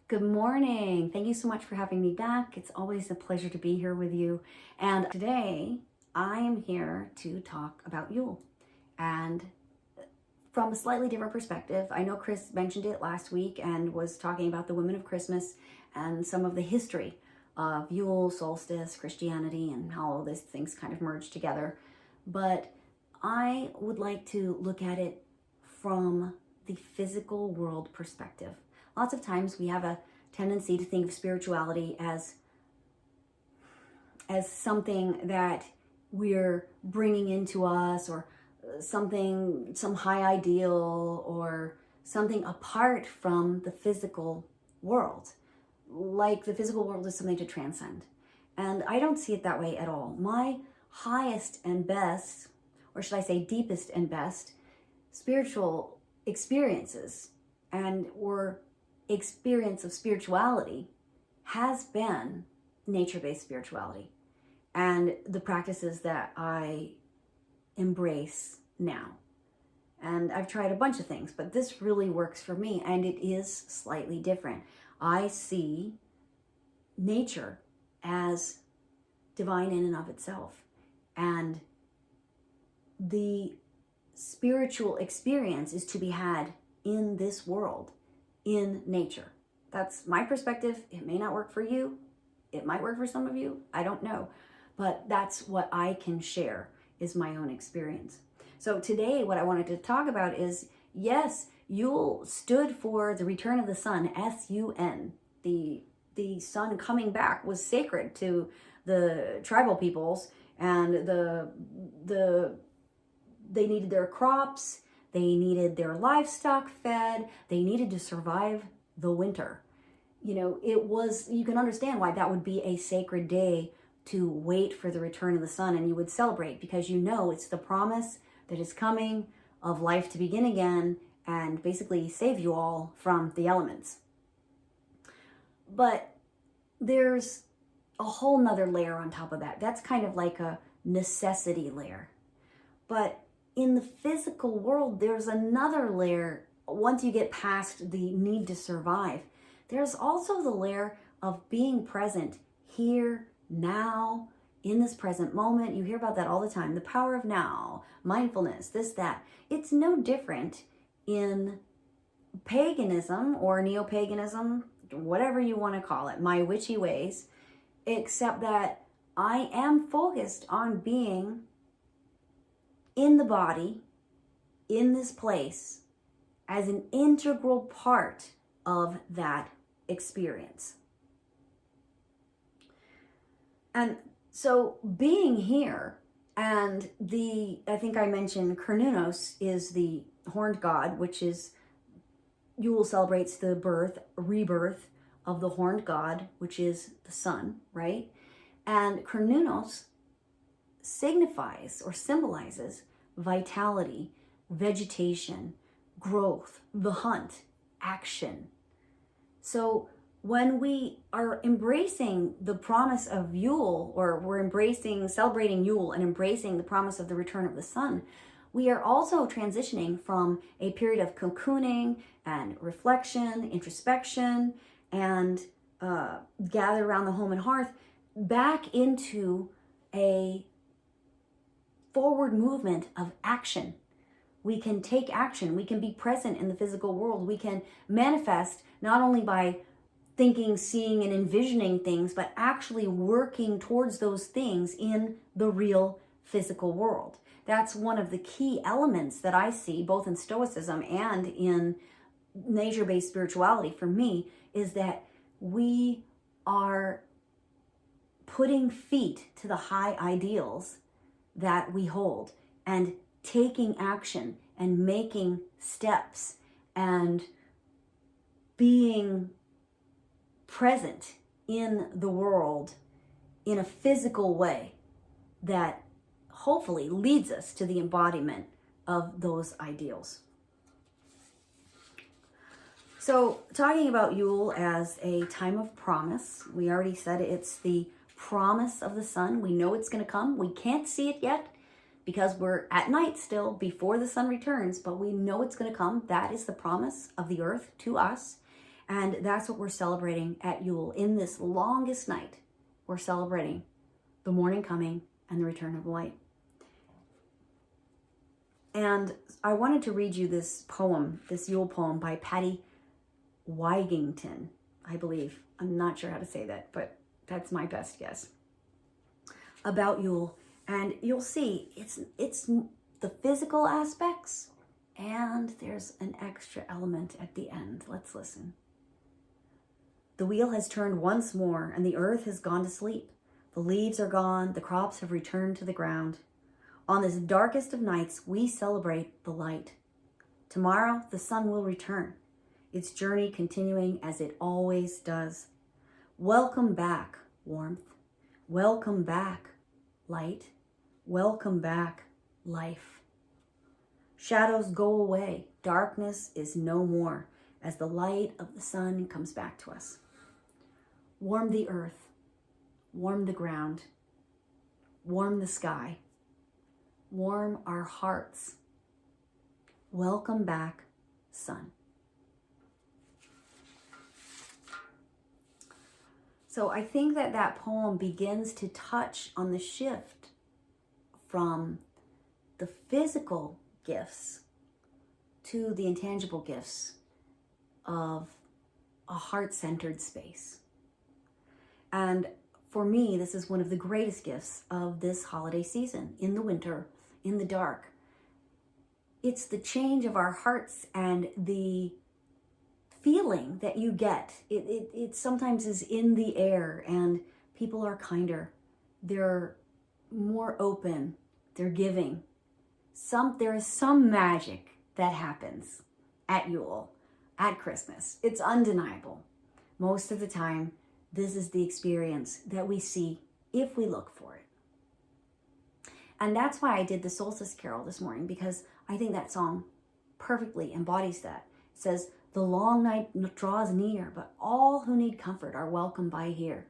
Good morning. Thank you so much for having me back. It's always a pleasure to be here with you. And today I am here to talk about Yule and from a slightly different perspective. I know Chris mentioned it last week and was talking about the women of Christmas and some of the history of Yule, Solstice, Christianity, and how all these things kind of merge together. But I would like to look at it from the physical world perspective. Lots of times we have a tendency to think of spirituality as something that we're bringing into us, or some high ideal, or something apart from the physical world. Like the physical world is something to transcend. And I don't see it that way at all. My highest and best, or should I say deepest and best, spiritual experiences or experience of spirituality has been nature-based spirituality and the practices that I embrace now. And I've tried a bunch of things, but this really works for me, and it is slightly different. I see nature as divine in and of itself, and the spiritual experience is to be had in this world, in nature. That's my perspective. It may not work for you. It might work for some of you. I don't know. But that's what I can share, is my own experience. So today what I wanted to talk about is, yes, Yule stood for the return of the sun, S-U-N. The sun coming back was sacred to the tribal peoples, and they needed their crops, they needed their livestock fed, they needed to survive the winter. You can understand why that would be a sacred day to wait for the return of the sun, and you would celebrate because it's the promise that is coming of life to begin again and basically save you all from the elements. But there's a whole nother layer on top of that. That's kind of like a necessity layer. But in the physical world, there's another layer. Once you get past the need to survive, there's also the layer of being present here, now, in this present moment. You hear about that all the time. The power of now, mindfulness, this, that. It's no different in paganism or neo-paganism, whatever you want to call it, my witchy ways, except that I am focused on being in the body, in this place, as an integral part of that experience. And so being here, and I think I mentioned Cernunnos is the horned god, which is, Yule celebrates the rebirth of the horned god, which is the sun, right? And Cernunnos signifies or symbolizes vitality, vegetation, growth, the hunt, action. So when we are embracing the promise of Yule, or we're celebrating Yule and embracing the promise of the return of the sun, we are also transitioning from a period of cocooning and reflection, introspection, and gather around the home and hearth back into a forward movement of action. We can take action. We can be present in the physical world. We can manifest not only by thinking, seeing, and envisioning things, but actually working towards those things in the real physical world. That's one of the key elements that I see both in Stoicism and in nature-based spirituality for me, is that we are putting feet to the high ideals that we hold and taking action and making steps and being present in the world in a physical way that hopefully leads us to the embodiment of those ideals. So talking about Yule as a time of promise, we already said it's the promise of the sun. We know it's going to come. We can't see it yet because we're at night still before the sun returns, but we know it's going to come. That is the promise of the earth to us. And that's what we're celebrating at Yule. In this longest night, we're celebrating the morning coming and the return of light. And I wanted to read you this poem, this Yule poem by Patty Wygington, I believe. I'm not sure how to say that, but that's my best guess. About Yule. And you'll see it's the physical aspects, and there's an extra element at the end. Let's listen. The wheel has turned once more, and the earth has gone to sleep. The leaves are gone, the crops have returned to the ground. On this darkest of nights, we celebrate the light. Tomorrow, the sun will return, its journey continuing as it always does. Welcome back, warmth. Welcome back, light. Welcome back, life. Shadows go away. Darkness is no more as the light of the sun comes back to us. Warm the earth. Warm the ground. Warm the sky. Warm our hearts. Welcome back, sun. So I think that poem begins to touch on the shift from the physical gifts to the intangible gifts of a heart-centered space. And for me, this is one of the greatest gifts of this holiday season, in the winter, in the dark. It's the change of our hearts and the feeling that you get. It sometimes is in the air, and people are kinder. They're more open. They're giving. There is some magic that happens at Yule, at Christmas. It's undeniable. Most of the time, this is the experience that we see if we look for it. And that's why I did the Solstice Carol this morning, because I think that song perfectly embodies that. It says, the long night draws near, but all who need comfort are welcome by here.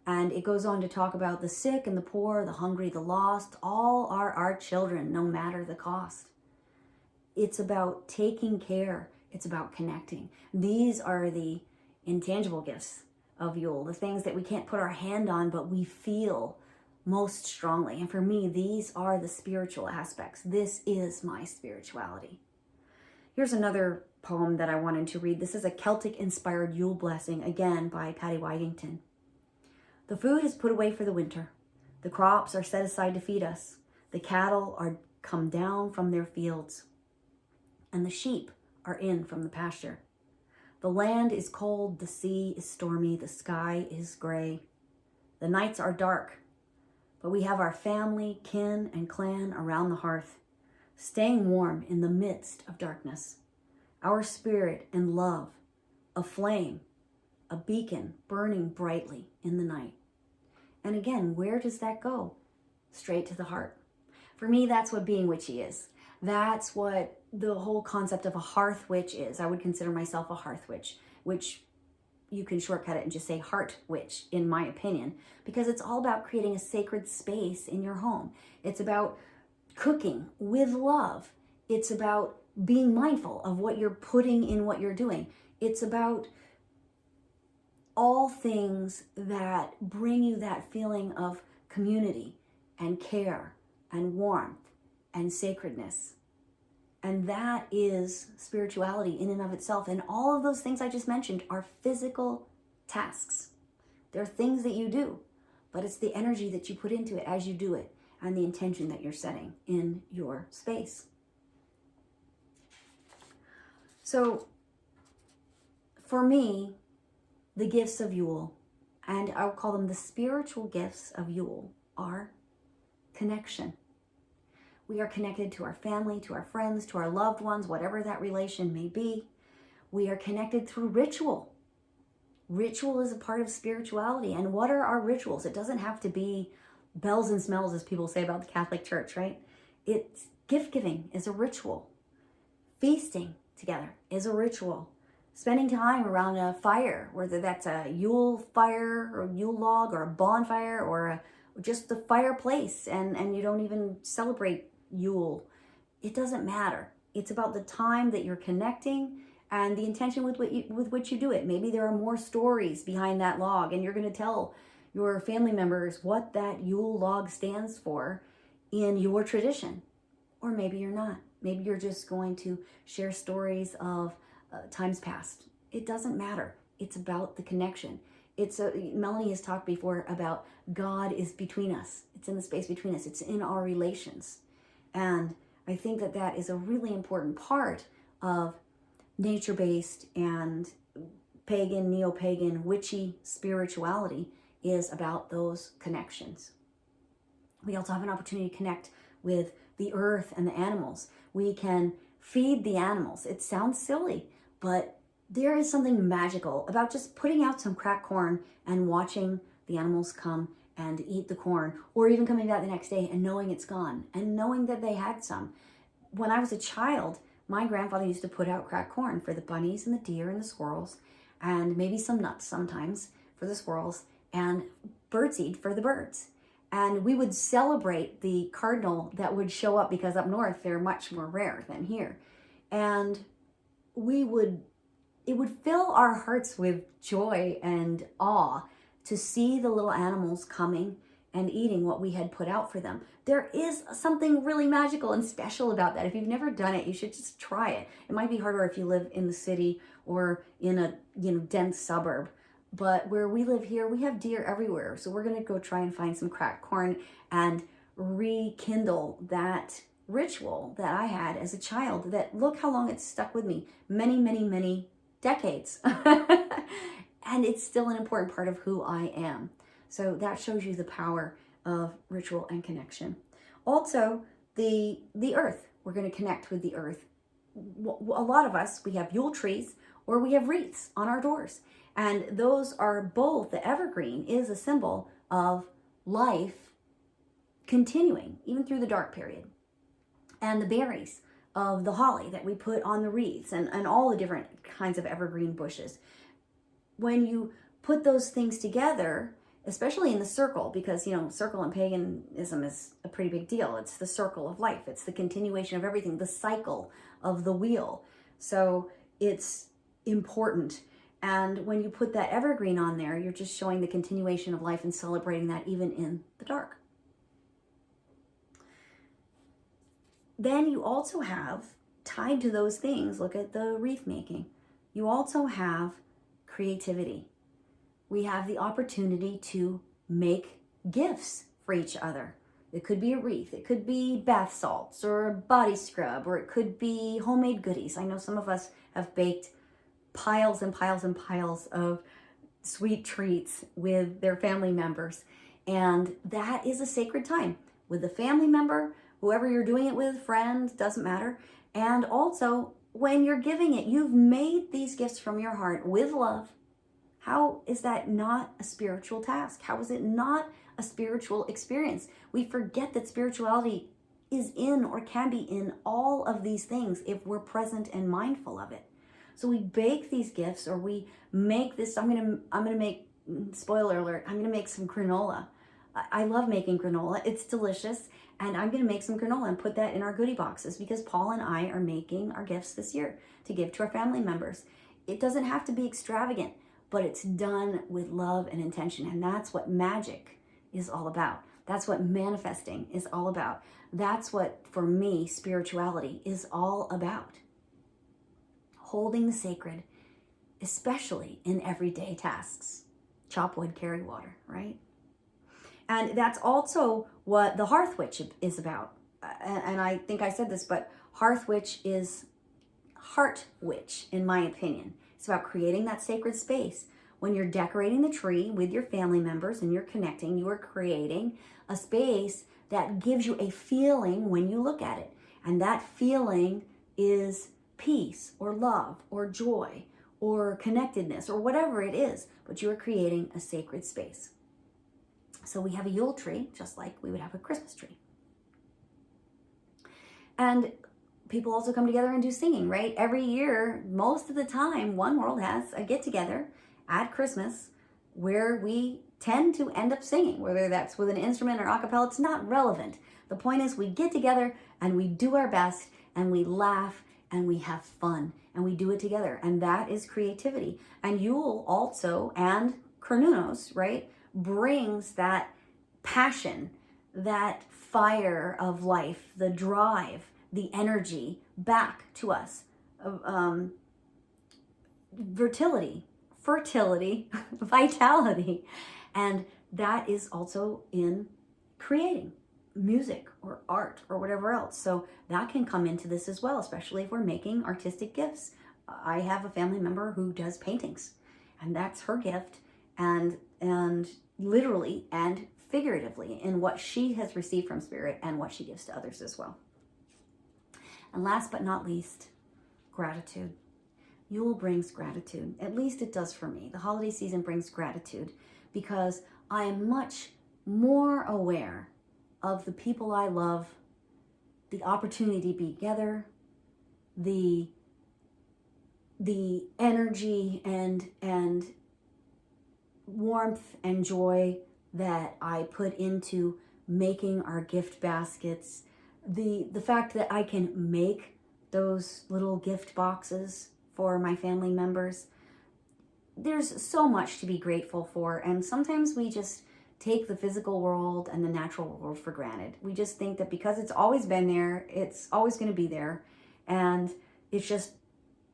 And it goes on to talk about the sick and the poor, the hungry, the lost, all are our children, no matter the cost. It's about taking care. It's about connecting. These are the intangible gifts of Yule, the things that we can't put our hand on, but we feel most strongly. And for me, these are the spiritual aspects. This is my spirituality. Here's another poem that I wanted to read. This is a Celtic-inspired Yule blessing, again by Patty Wygington. The food is put away for the winter. The crops are set aside to feed us. The cattle are come down from their fields, and the sheep are in from the pasture. The land is cold, the sea is stormy, the sky is gray. The nights are dark, but we have our family, kin, and clan around the hearth, staying warm in the midst of darkness. Our spirit and love, a flame, a beacon burning brightly in the night. And again, where does that go? Straight to the heart. For me, that's what being witchy is. That's what the whole concept of a hearth witch is. I would consider myself a hearth witch, which you can shortcut it and just say heart witch, in my opinion, because it's all about creating a sacred space in your home. It's about cooking with love. It's about being mindful of what you're putting in what you're doing. It's about all things that bring you that feeling of community and care and warmth and sacredness. And that is spirituality in and of itself. And all of those things I just mentioned are physical tasks. They're things that you do, but it's the energy that you put into it as you do it and the intention that you're setting in your space. So for me, the gifts of Yule, and I'll call them the spiritual gifts of Yule, are connection. We are connected to our family, to our friends, to our loved ones, whatever that relation may be. We are connected through ritual. Ritual is a part of spirituality. And what are our rituals? It doesn't have to be bells and smells, as people say about the Catholic Church, right? It's gift giving is a ritual. Feasting together is a ritual. Spending time around a fire, whether that's a Yule fire or Yule log or a bonfire or just the fireplace, and you don't even celebrate Yule. It doesn't matter. It's about the time that you're connecting and the intention with which you do it. Maybe there are more stories behind that log, and you're going to tell your family members what that Yule log stands for in your tradition. Or maybe you're not. Maybe you're just going to share stories of times past. It doesn't matter. It's about the connection. Melanie has talked before about God is between us. It's in the space between us. It's in our relations. And I think that that is a really important part of nature-based and pagan, neo-pagan, witchy spirituality, is about those connections. We also have an opportunity to connect with the earth and the animals. We can feed the animals. It sounds silly, but there is something magical about just putting out some cracked corn and watching the animals come and eat the corn, or even coming back the next day and knowing it's gone and knowing that they had some. When I was a child, my grandfather used to put out cracked corn for the bunnies and the deer and the squirrels, and maybe some nuts sometimes for the squirrels, and birdseed for the birds. And we would celebrate the cardinal that would show up, because up north they're much more rare than here. And it would fill our hearts with joy and awe to see the little animals coming and eating what we had put out for them. There is something really magical and special about that. If you've never done it, you should just try it. It might be harder if you live in the city or in a dense suburb. But where we live here, we have deer everywhere. So we're going to go try and find some cracked corn and rekindle that ritual that I had as a child, that look how long it's stuck with me. Many, many, many decades. And it's still an important part of who I am. So that shows you the power of ritual and connection. Also, the earth. We're going to connect with the earth. A lot of us, we have Yule trees or we have wreaths on our doors. And those are both, the evergreen is a symbol of life continuing, even through the dark period. And the berries of the holly that we put on the wreaths, and all the different kinds of evergreen bushes. When you put those things together, especially in the circle, because, circle in paganism is a pretty big deal. It's the circle of life. It's the continuation of everything, the cycle of the wheel. So it's important. And when you put that evergreen on there, you're just showing the continuation of life and celebrating that even in the dark. Then you also have, tied to those things, look at the wreath making. You also have creativity. We have the opportunity to make gifts for each other. It could be a wreath, it could be bath salts or a body scrub, or it could be homemade goodies. I know some of us have baked piles and piles and piles of sweet treats with their family members. And that is a sacred time with the family member, whoever you're doing it with, friends, doesn't matter. And also, when you're giving it, you've made these gifts from your heart with love. How is that not a spiritual task? How is it not a spiritual experience? We forget that spirituality is in, or can be in, all of these things if we're present and mindful of it. So we bake these gifts, or we make this. I'm gonna make, spoiler alert, I'm gonna make some granola. I love making granola. It's delicious. And I'm gonna make some granola and put that in our goodie boxes, because Paul and I are making our gifts this year to give to our family members. It doesn't have to be extravagant, but it's done with love and intention. And that's what magic is all about. That's what manifesting is all about. That's what, for me, spirituality is all about. Holding the sacred, especially in everyday tasks. Chop wood, carry water, right? And that's also what the Hearth Witch is about. And I think I said this, but Hearth Witch is Heart Witch, in my opinion. It's about creating that sacred space. When you're decorating the tree with your family members and you're connecting, you are creating a space that gives you a feeling when you look at it. And that feeling is peace or love or joy or connectedness or whatever it is, but you are creating a sacred space. So we have a Yule tree, just like we would have a Christmas tree. And people also come together and do singing, right? Every year, most of the time, One World has a get-together at Christmas where we tend to end up singing, whether that's with an instrument or a cappella. It's not relevant. The point is we get together and we do our best and we laugh and we have fun and we do it together. And that is creativity. And Yule also, and Carnunos, right, brings that passion, that fire of life, the drive, the energy back to us. Fertility, vitality. And that is also in creating music or art or whatever else. So that can come into this as well, especially if we're making artistic gifts. I have a family member who does paintings, and that's her gift, and literally and figuratively in what she has received from spirit and what she gives to others as well. And last but not least, gratitude. Yule brings gratitude. At least it does for me. The holiday season brings gratitude because I am much more aware of the people I love, the opportunity to be together, the energy and warmth and joy that I put into making our gift baskets, the fact that I can make those little gift boxes for my family members. There's so much to be grateful for, and sometimes we just take the physical world and the natural world for granted. We just think that because it's always been there, it's always going to be there, and it's just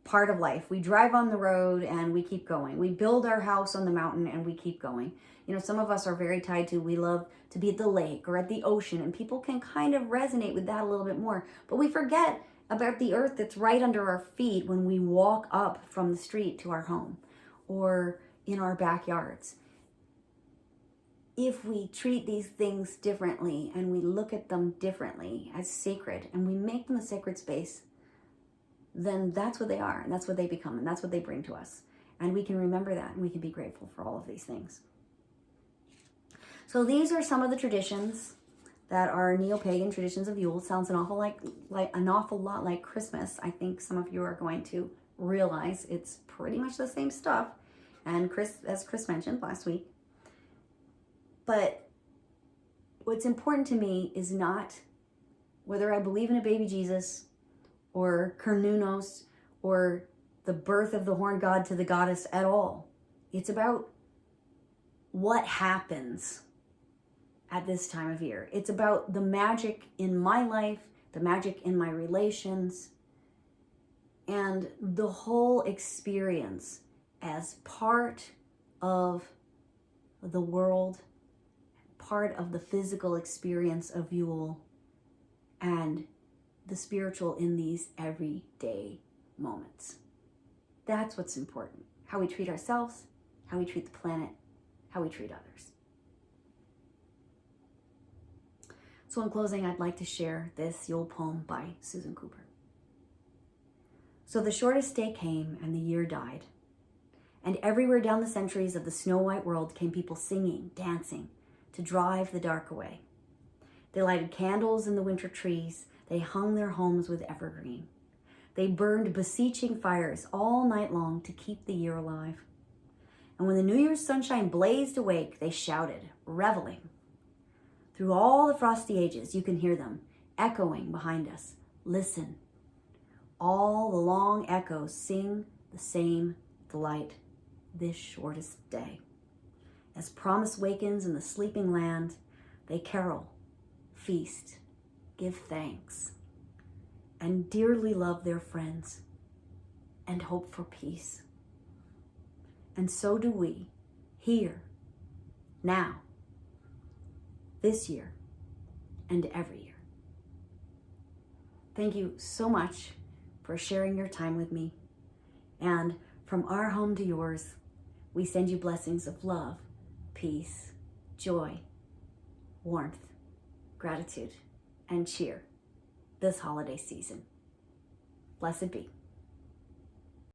part of life. We drive on the road and we keep going. We build our house on the mountain and we keep going. You know, some of us are very tied to, we love to be at the lake or at the ocean, and people can kind of resonate with that a little bit more. But we forget about the earth that's right under our feet when we walk up from the street to our home or in our backyards. If we treat these things differently and we look at them differently as sacred and we make them a sacred space, then that's what they are, and that's what they become, and that's what they bring to us. And we can remember that, and we can be grateful for all of these things. So these are some of the traditions that are neo-pagan traditions of Yule. It sounds an awful lot like Christmas. I think some of you are going to realize it's pretty much the same stuff, and as Chris mentioned last week. But what's important to me is not whether I believe in a baby Jesus or Carnunos or the birth of the horned god to the goddess at all. It's about what happens at this time of year. It's about the magic in my life, the magic in my relations, and the whole experience as part of the world, part of the physical experience of Yule, and the spiritual in these everyday moments. That's what's important. How we treat ourselves, how we treat the planet, how we treat others. So in closing, I'd like to share this Yule poem by Susan Cooper. So the shortest day came and the year died. And everywhere down the centuries of the snow-white world came people singing, dancing, to drive the dark away. They lighted candles in the winter trees. They hung their homes with evergreen. They burned beseeching fires all night long to keep the year alive. And when the New Year's sunshine blazed awake, they shouted, reveling. Through all the frosty ages, you can hear them echoing behind us. Listen. All the long echoes sing the same delight this shortest day. As promise wakens in the sleeping land, they carol, feast, give thanks, and dearly love their friends and hope for peace. And so do we, here, now, this year, and every year. Thank you so much for sharing your time with me. And from our home to yours, we send you blessings of love, peace, joy, warmth, gratitude, and cheer this holiday season. Blessed be.